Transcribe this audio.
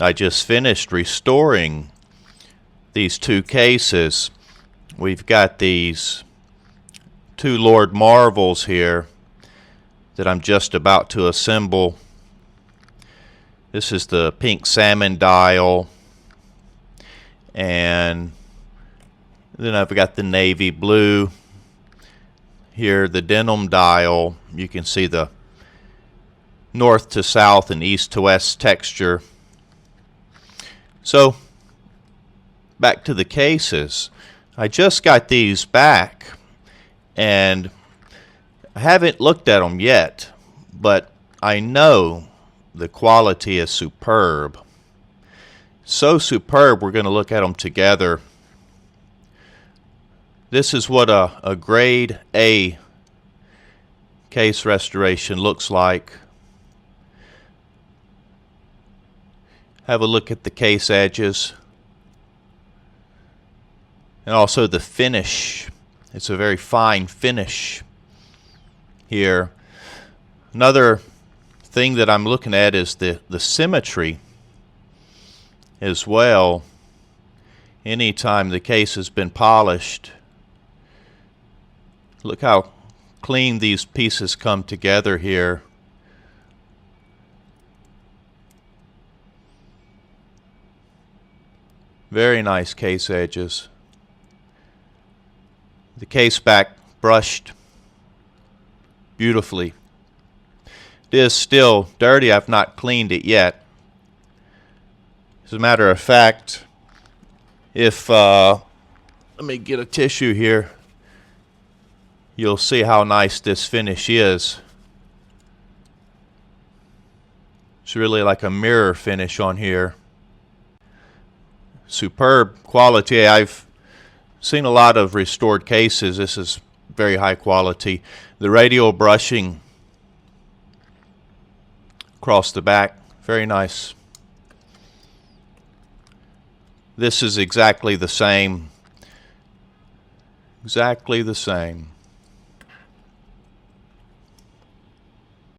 I just finished restoring these two cases. We've got these two Lord Marvels here that I'm just about to assemble. This is the pink salmon dial, and then I've got the navy blue here, the denim dial. You can see the north to south and east to west texture. So back to the cases. I just got these back and I haven't looked at them yet, but I know the quality is superb. So superb, we're going to look at them together. This is what a grade A case restoration looks like. Have a look at the case edges and also the finish. It's a very fine finish here. Another thing that I'm looking at is the symmetry as well. Anytime the case has been polished, look how clean these pieces come together here. Very nice case edges. The case back brushed beautifully. It is still dirty. I've not cleaned it yet. As a matter of fact, if let me get a tissue here, you'll see how nice this finish is. It's really like a mirror finish on here. Superb quality. I've seen a lot of restored cases. This is very high quality. The radial brushing across the back, very nice. This is exactly the same. Exactly the same.